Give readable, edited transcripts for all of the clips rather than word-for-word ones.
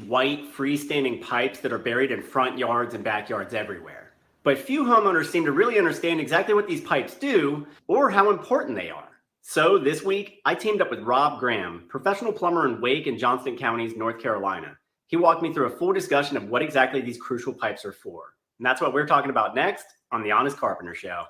white freestanding pipes that are buried in front yards and backyards everywhere. But few homeowners seem to really understand exactly what these pipes do or how important they are. So this week, I teamed up with Rob Graham, professional plumber in Wake and Johnston counties, North Carolina. He walked me through a full discussion of what exactly these crucial pipes are for. And that's what we're talking about next on The Honest Carpenter Show.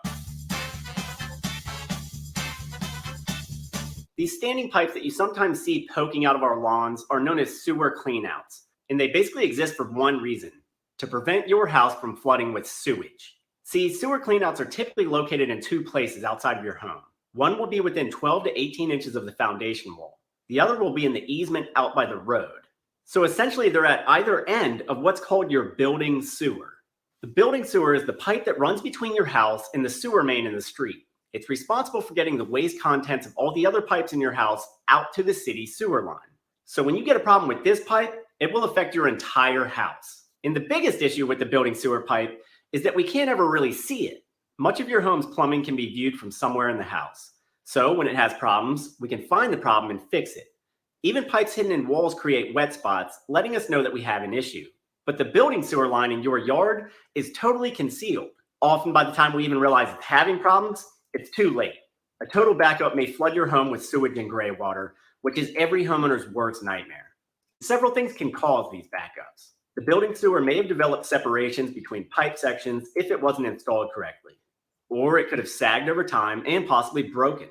These standing pipes that you sometimes see poking out of our lawns are known as sewer cleanouts. And they basically exist for one reason: to prevent your house from flooding with sewage. See, sewer cleanouts are typically located in two places outside of your home. One will be within 12 to 18 inches of the foundation wall. The other will be in the easement out by the road. So essentially, they're at either end of what's called your building sewer. The building sewer is the pipe that runs between your house and the sewer main in the street. It's responsible for getting the waste contents of all the other pipes in your house out to the city sewer line. So when you get a problem with this pipe, it will affect your entire house. And the biggest issue with the building sewer pipe is that we can't ever really see it. Much of your home's plumbing can be viewed from somewhere in the house. So when it has problems, we can find the problem and fix it. Even pipes hidden in walls create wet spots, letting us know that we have an issue. But the building sewer line in your yard is totally concealed. Often by the time we even realize it's having problems, it's too late. A total backup may flood your home with sewage and gray water, which is every homeowner's worst nightmare. Several things can cause these backups. The building sewer may have developed separations between pipe sections if it wasn't installed correctly. Or it could have sagged over time and possibly broken.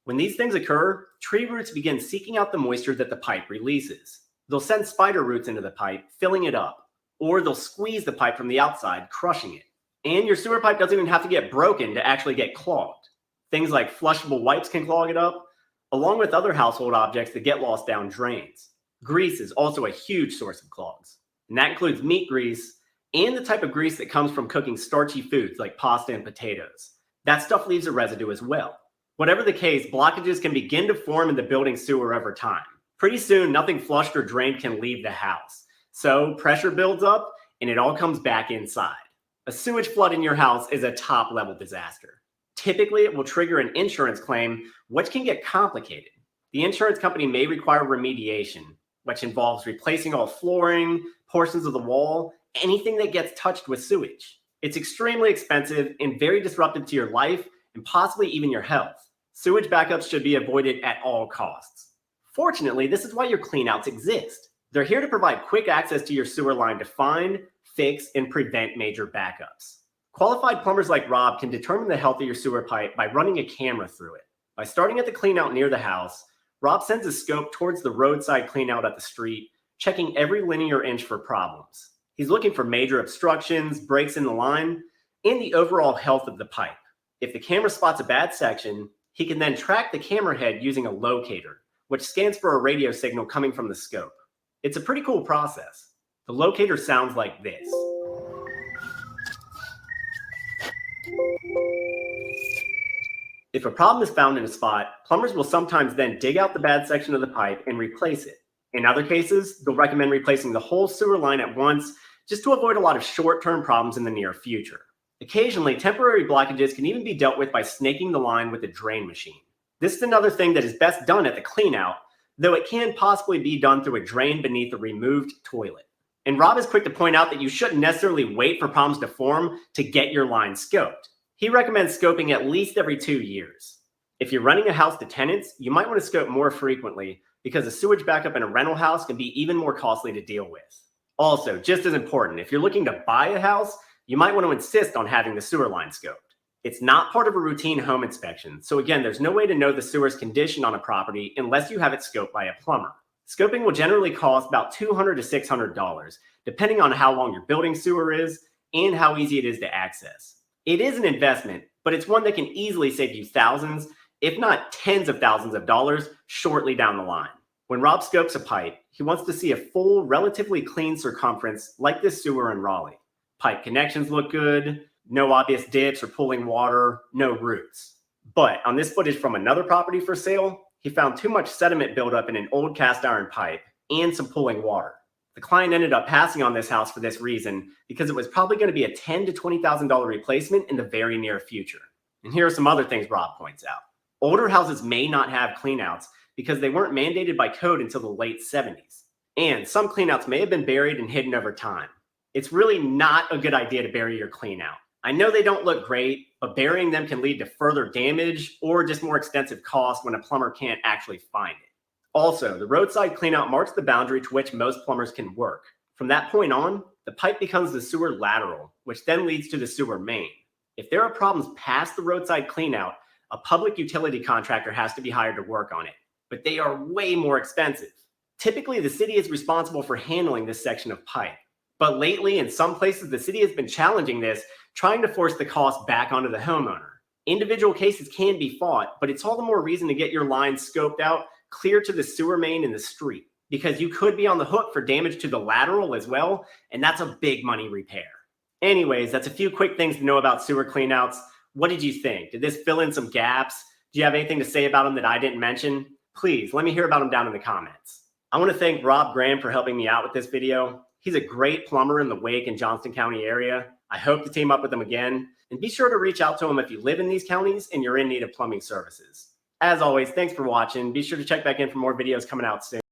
When these things occur, tree roots begin seeking out the moisture that the pipe releases. They'll send spider roots into the pipe, filling it up. Or they'll squeeze the pipe from the outside, crushing it. And your sewer pipe doesn't even have to get broken to actually get clogged. Things like flushable wipes can clog it up, along with other household objects that get lost down drains. Grease is also a huge source of clogs, and that includes meat grease and the type of grease that comes from cooking starchy foods like pasta and potatoes. That stuff leaves a residue as well. Whatever the case, blockages can begin to form in the building sewer over time. Pretty soon, nothing flushed or drained can leave the house. So pressure builds up and it all comes back inside. A sewage flood in your house is a top-level disaster. Typically, it will trigger an insurance claim, which can get complicated. The insurance company may require remediation, which involves replacing all flooring, portions of the wall, anything that gets touched with sewage. It's extremely expensive and very disruptive to your life and possibly even your health. Sewage backups should be avoided at all costs. Fortunately, this is why your cleanouts exist. They're here to provide quick access to your sewer line to find, fix, and prevent major backups. Qualified plumbers like Rob can determine the health of your sewer pipe by running a camera through it. By starting at the cleanout near the house, Rob sends a scope towards the roadside cleanout at the street, checking every linear inch for problems. He's looking for major obstructions, breaks in the line, and the overall health of the pipe. If the camera spots a bad section, he can then track the camera head using a locator, which scans for a radio signal coming from the scope. It's a pretty cool process. The locator sounds like this. If a problem is found in a spot, plumbers will sometimes then dig out the bad section of the pipe and replace it. In other cases, they'll recommend replacing the whole sewer line at once just to avoid a lot of short-term problems in the near future. Occasionally, temporary blockages can even be dealt with by snaking the line with a drain machine. This is another thing that is best done at the cleanout, though it can possibly be done through a drain beneath a removed toilet. And Rob is quick to point out that you shouldn't necessarily wait for problems to form to get your line scoped. He recommends scoping at least every 2 years. If you're renting a house to tenants, you might want to scope more frequently because a sewage backup in a rental house can be even more costly to deal with. Also, just as important, if you're looking to buy a house, you might want to insist on having the sewer line scoped. It's not part of a routine home inspection, so again, there's no way to know the sewer's condition on a property unless you have it scoped by a plumber. Scoping will generally cost about $200 to $600, depending on how long your building sewer is and how easy it is to access. It is an investment, but it's one that can easily save you thousands, if not tens of thousands of dollars shortly down the line. When Rob scopes a pipe, he wants to see a full, relatively clean circumference like this sewer in Raleigh. Pipe connections look good, no obvious dips or pooling water, no roots. But on this footage from another property for sale, he found too much sediment buildup in an old cast iron pipe and some pooling water. The client ended up passing on this house for this reason because it was probably going to be a $10,000 to $20,000 replacement in the very near future. And here are some other things Rob points out. Older houses may not have cleanouts because they weren't mandated by code until the late 70s. And some cleanouts may have been buried and hidden over time. It's really not a good idea to bury your cleanout. I know they don't look great, but burying them can lead to further damage or just more extensive costs when a plumber can't actually find it. Also, the roadside cleanout marks the boundary to which most plumbers can work. From that point on, the pipe becomes the sewer lateral, which then leads to the sewer main. If there are problems past the roadside cleanout, a public utility contractor has to be hired to work on it, but they are way more expensive. Typically, the city is responsible for handling this section of pipe. But lately, in some places, the city has been challenging this, trying to force the cost back onto the homeowner. Individual cases can be fought, but it's all the more reason to get your lines scoped out clear to the sewer main in the street, because you could be on the hook for damage to the lateral as well, and that's a big money repair. Anyways, that's a few quick things to know about sewer cleanouts. What did you think? Did this fill in some gaps? Do you have anything to say about them that I didn't mention? Please let me hear about them down in the comments. I want to thank Rob Graham for helping me out with this video. He's a great plumber in the Wake and Johnston County area. I hope to team up with him again. And be sure to reach out to him if you live in these counties and you're in need of plumbing services. As always, thanks for watching. Be sure to check back in for more videos coming out soon.